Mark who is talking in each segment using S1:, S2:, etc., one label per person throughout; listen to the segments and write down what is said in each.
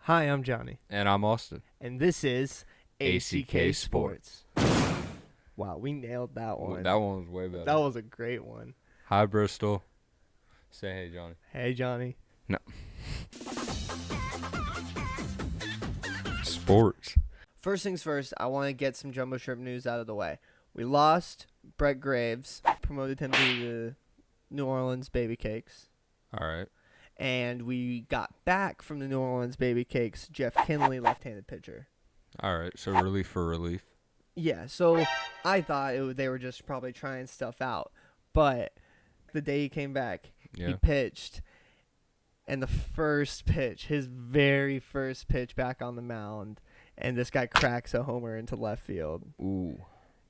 S1: Hi, I'm Johnny.
S2: And I'm Austin.
S1: And this is
S2: ACK Sports.
S1: Wow, we nailed that one.
S2: That one was way better.
S1: That was a great one.
S2: Hi, Bristol. Say hey, Johnny.
S1: Hey, Johnny.
S2: No. Sports.
S1: First things first, I want to get some Jumbo Shrimp news out of the way. We lost Brett Graves, promoted him to the New Orleans Baby Cakes.
S2: All right.
S1: And we got back from the New Orleans Baby Cakes Jeff Kinley, left-handed pitcher.
S2: All right. So relief for relief.
S1: Yeah, so I thought they were just probably trying stuff out. But the day he came back, he pitched. And the first pitch, his very first pitch back on the mound, and this guy cracks a homer into left field.
S2: Ooh.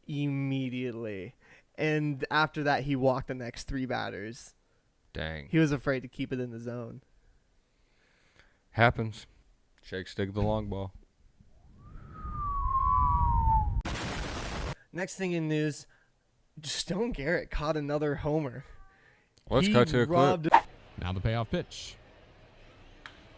S1: Immediately. And after that, he walked the next three batters.
S2: Dang.
S1: He was afraid to keep it in the zone.
S2: Happens. Shake stick the long ball.
S1: Next thing in news, Stone Garrett caught another homer.
S2: Let's cut to a clip.
S3: Now the payoff pitch.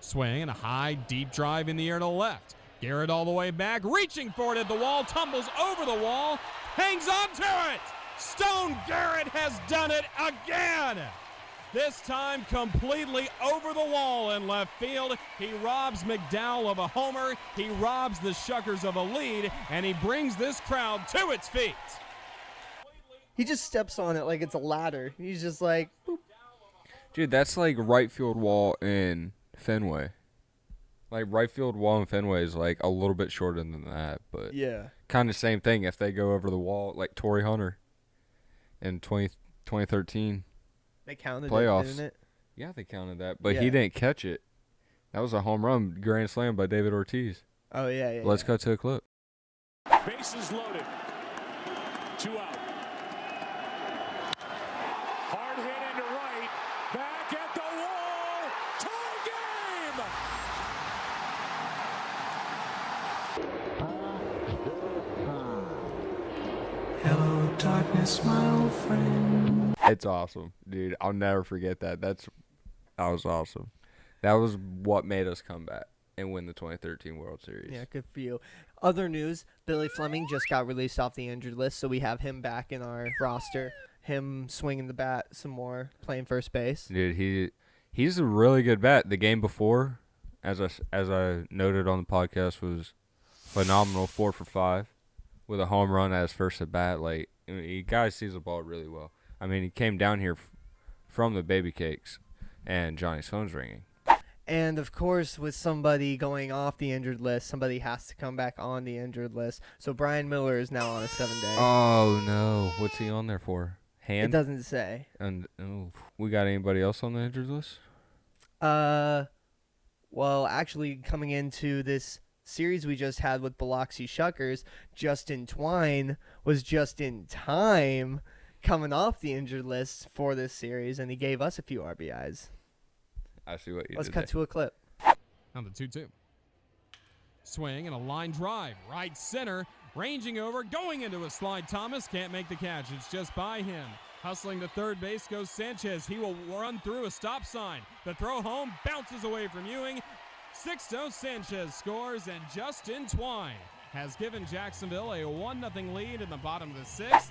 S3: Swing and a high, deep drive in the air to the left. Garrett all the way back, reaching for it at the wall, tumbles over the wall, hangs on to it. Stone Garrett has done it again. This time completely over the wall in left field. He robs McDowell of a homer. He robs the Shuckers of a lead, and he brings this crowd to its feet.
S1: He just steps on it like it's a ladder. He's just like, boop.
S2: Dude, that's like right field wall in Fenway. Like right field wall in Fenway is like a little bit shorter than that, but
S1: yeah,
S2: kind of same thing if they go over the wall, like Torrey Hunter in 2013.
S1: They counted
S2: playoffs.
S1: it, didn't it?
S2: Yeah, they counted that, but he didn't catch it. That was a home run grand slam by David Ortiz.
S1: Oh, yeah.
S2: Let's cut to a clip.
S4: Bases loaded. 2 out. Hard hit into right. Back at the wall. Tie game.
S5: Hello, darkness, my old friend.
S2: It's awesome, dude. I'll never forget that. That was awesome. That was what made us come back and win the 2013 World Series.
S1: Yeah, good for you. Other news, Billy Fleming just got released off the injured list, so we have him back in our roster. Him swinging the bat some more, playing first base.
S2: Dude, he's a really good bat. The game before, as I noted on the podcast, was phenomenal. 4 for 5 with a home run as first at bat. Like, guy sees the ball really well. I mean, he came down here from the Baby Cakes, and Johnny's phone's ringing.
S1: And, of course, with somebody going off the injured list, somebody has to come back on the injured list. So Brian Miller is now on a 7-day.
S2: Oh, no. What's he on there for? Hand?
S1: It doesn't say.
S2: And we got anybody else on the injured list?
S1: Well, actually, coming into this series we just had with Biloxi Shuckers, Justin Twine was just in time coming off the injured list for this series, and he gave us a few RBIs.
S2: I see what you
S1: Let's
S2: did
S1: cut
S2: there.
S1: to a clip.
S3: On the 2-2. Swing and a line drive. Right center. Ranging over. Going into a slide. Thomas can't make the catch. It's just by him. Hustling to third base goes Sanchez. He will run through a stop sign. The throw home bounces away from Ewing. Sixto Sanchez scores, and Justin Twine has given Jacksonville a 1-0 lead in the bottom of the 6th.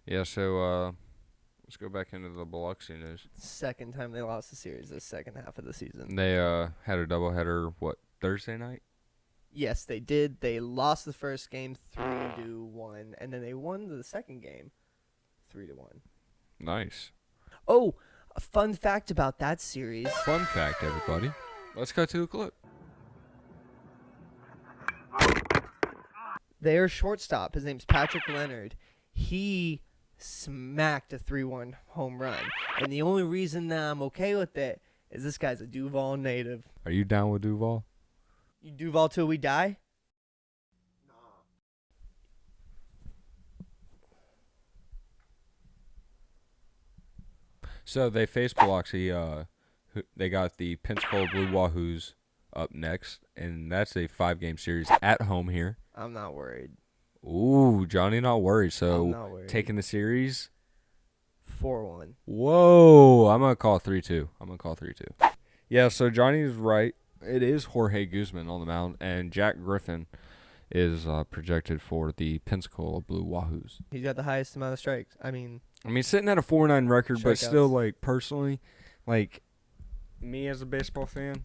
S2: Yeah, so let's go back into the Biloxi news.
S1: Second time they lost the series this second half of the season.
S2: They had a doubleheader, Thursday night?
S1: Yes, they did. They lost the first game 3-1, and then they won the second game 3-1.
S2: Nice.
S1: Oh, a fun fact about that series.
S2: Fun fact, everybody. Let's cut to a clip.
S1: Their shortstop, his name's Patrick Leonard, he smacked a 3-1 home run. And the only reason that I'm okay with it is this guy's a Duval native.
S2: Are you down with Duval?
S1: You Duval till we die?
S2: So they faced Biloxi. They got the Pensacola Blue Wahoos up next, and that's a 5-game series at home here.
S1: I'm not worried.
S2: Ooh, Johnny not worried. So
S1: I'm not worried.
S2: taking the series
S1: 4-1.
S2: Whoa. I'm going to call 3-2. Yeah, so Johnny's right. It is Jorge Guzman on the mound, and Jack Griffin is projected for the Pensacola Blue Wahoos.
S1: He's got the highest amount of strikes. I mean,
S2: sitting at a 4-9 record, but still,
S1: strikeouts.
S2: like, personally, like, me as a baseball fan,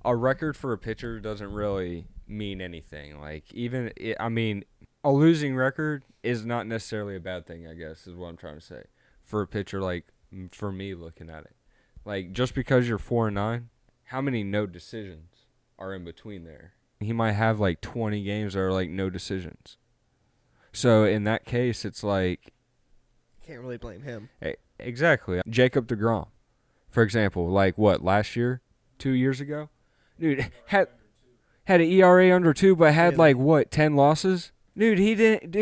S2: a record for a pitcher doesn't really mean anything. Like, a losing record is not necessarily a bad thing, I guess, is what I'm trying to say. For a pitcher, like, for me looking at it. Like, just because you're 4-9, how many no decisions are in between there? He might have, like, 20 games that are, like, no decisions. So, in that case, it's like...
S1: Can't really blame him.
S2: Exactly. Jacob deGrom, for example, like, what, last year? 2 years ago? Dude, had an ERA under 2, but had, like, what, 10 losses? Dude, he had,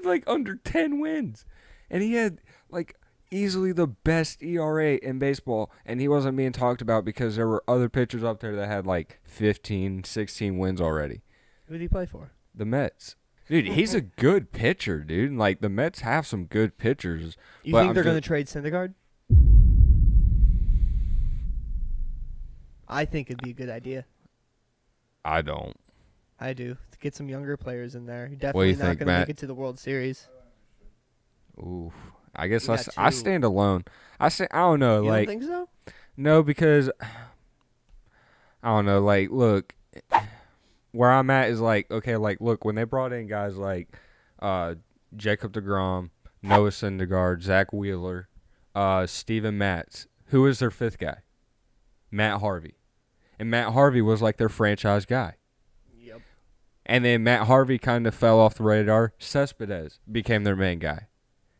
S2: like, under 10 wins. And he had, like... easily the best ERA in baseball, and he wasn't being talked about because there were other pitchers up there that had like 15, 16 wins already.
S1: Who did he play for?
S2: The Mets. Dude, he's a good pitcher, dude. Like, the Mets have some good pitchers.
S1: You think they're going to trade Syndergaard? I think it'd be a good idea.
S2: I don't.
S1: I do. To get some younger players in there. You're definitely not going to make it to the World Series.
S2: Oof. I guess I stand alone. I don't know.
S1: You
S2: like,
S1: don't think so?
S2: No, because I don't know. Like, look, where I'm at is like, okay, like, look, when they brought in guys like Jacob deGrom, Noah Syndergaard, Zach Wheeler, Steven Matz, who was their fifth guy? Matt Harvey. And Matt Harvey was like their franchise guy.
S1: Yep.
S2: And then Matt Harvey kind of fell off the radar. Cespedes became their main guy.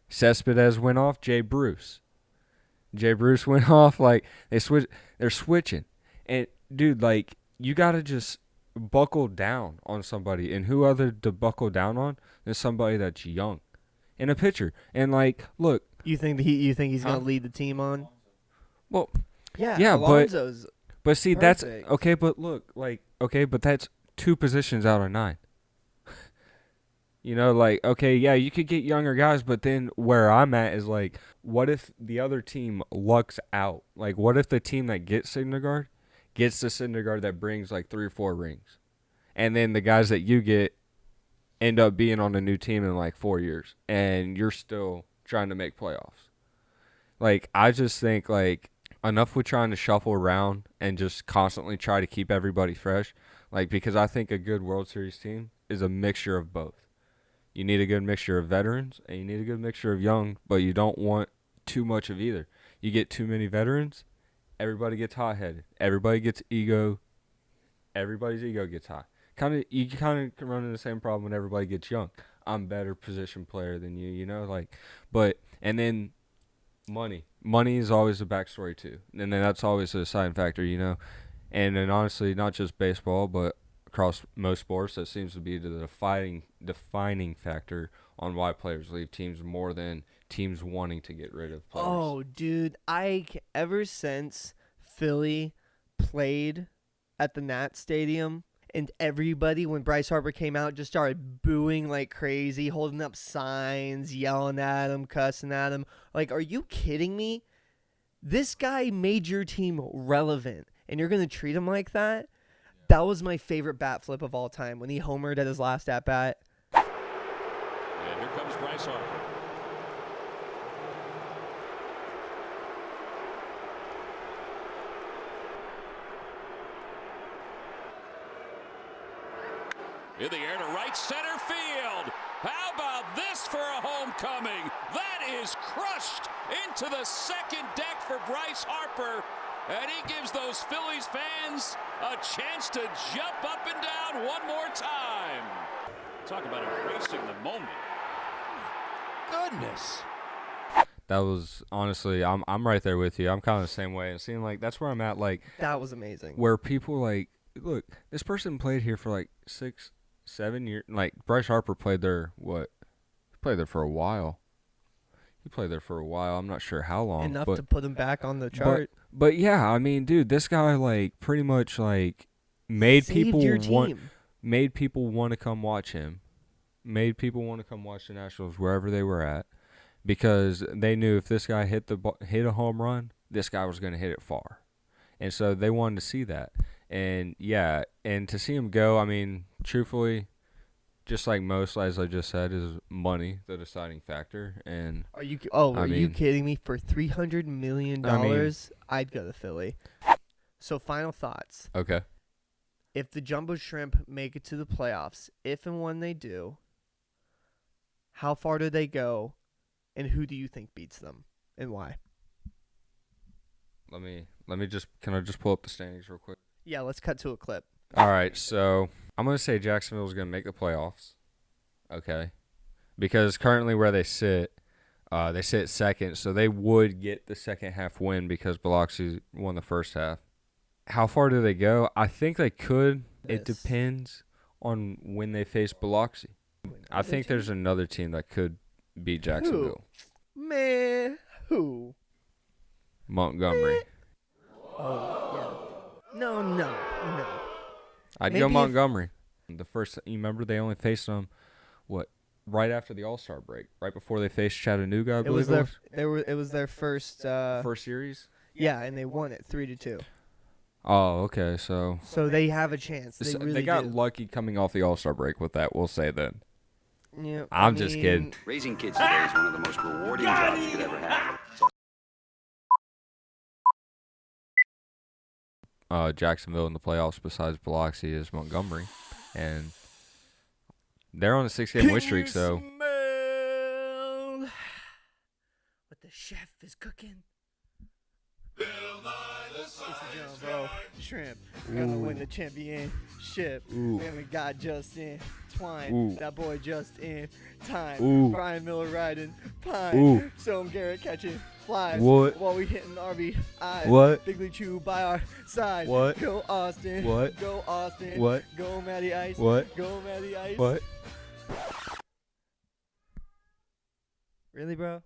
S2: Cespedes went off. Jay Bruce went off. Like, they're switching. And, dude, like, you got to just buckle down on somebody. And who other to buckle down on than somebody that's young and a pitcher. And, like, look.
S1: You think he's going to lead the team on?
S2: Well,
S1: yeah, Alonso's
S2: but see,
S1: perfect.
S2: that's okay. But look, like, okay, but that's 2 positions out of 9. You know, like, okay, yeah, you could get younger guys, but then where I'm at is, like, what if the other team lucks out? Like, what if the team that gets Syndergaard gets the Syndergaard that brings, like, 3 or 4 rings? And then the guys that you get end up being on a new team in, like, 4 years, and you're still trying to make playoffs. Like, I just think, like, enough with trying to shuffle around and just constantly try to keep everybody fresh. Like, because I think a good World Series team is a mixture of both. You need a good mixture of veterans, and you need a good mixture of young, but you don't want too much of either. You get too many veterans, everybody gets hot-headed. Everybody gets ego. Everybody's ego gets high. You kind of can run into the same problem when everybody gets young. I'm better position player than you, you know? Like, but, and then money. Money is always a backstory, too. And then that's always a deciding factor, you know? And then, honestly, not just baseball, but across most sports, that seems to be the defining factor on why players leave teams more than teams wanting to get rid of players.
S1: Oh, dude, ever since Philly played at the Nat Stadium, and everybody, when Bryce Harper came out, just started booing like crazy, holding up signs, yelling at him, cussing at him. Like, are you kidding me? This guy made your team relevant, and you're going to treat him like that? That was my favorite bat flip of all time when he homered at his last at-bat.
S4: And here comes Bryce Harper. In the air to right center field. How about this for a homecoming? That is crushed into the second deck for Bryce Harper. And he gives those Phillies fans a chance to jump up and down one more time. Talk about embracing the moment. Goodness.
S2: That was, honestly, I'm right there with you. I'm kind of the same way. And seeing, like, that's where I'm at, like.
S1: That was amazing.
S2: Where people, like, look, this person played here for, like, 6, 7 years. Like, Bryce Harper played there, what? He played there for a while. I'm not sure how long.
S1: Enough to put him back on the chart.
S2: But yeah, I mean, dude, this guy, like, pretty much, like, made people want to come watch him. made people want to come watch the Nationals wherever they were at, because they knew if this guy hit a home run, this guy was going to hit it far. And so they wanted to see that. And, yeah, and to see him go, I mean, truthfully, just like most, as I just said, is money the deciding factor. And
S1: Are you kidding me? For $300 million, I'd go to Philly. So final thoughts.
S2: Okay.
S1: If the Jumbo Shrimp make it to the playoffs, if and when they do, how far do they go, and who do you think beats them, and why?
S2: Can I just pull up the standings real quick?
S1: Yeah, let's cut to a clip.
S2: All right, so I'm going to say Jacksonville is going to make the playoffs. Okay. Because currently where they sit second, so they would get the second half win because Biloxi won the first half. How far do they go? I think they could. It depends on when they face Biloxi. I think there's another team that could beat Jacksonville.
S1: Who?
S2: Montgomery.
S1: Oh, yeah. No.
S2: I'd go Montgomery. The first, you remember they only faced them, right after the All-Star break, right before they faced Chattanooga, I believe it was.
S1: It was their first
S2: series?
S1: Yeah, and they won it 3-2.
S2: Oh, okay, so
S1: they have a chance. They
S2: got lucky coming off the All-Star break with that, we'll say then.
S1: Yeah,
S2: I'm just kidding.
S6: Raising kids today is one of the most rewarding jobs you could ever have.
S2: Jacksonville in the playoffs besides Biloxi is Montgomery, and they're on a 6-game win streak, so
S1: smell what the chef is cooking? It's a Jumbo Shrimp gonna win the championship. And we got Justin Twine, that boy just in time. Brian Miller riding pine. Stone Garrett catching flies.
S2: What?
S1: While we hitting RBI.
S2: What?
S1: Big League Chew by our side.
S2: What?
S1: Go Austin.
S2: What?
S1: Go Austin.
S2: What?
S1: Go Matty Ice.
S2: What?
S1: Go Matty Ice.
S2: What?
S1: Really, bro?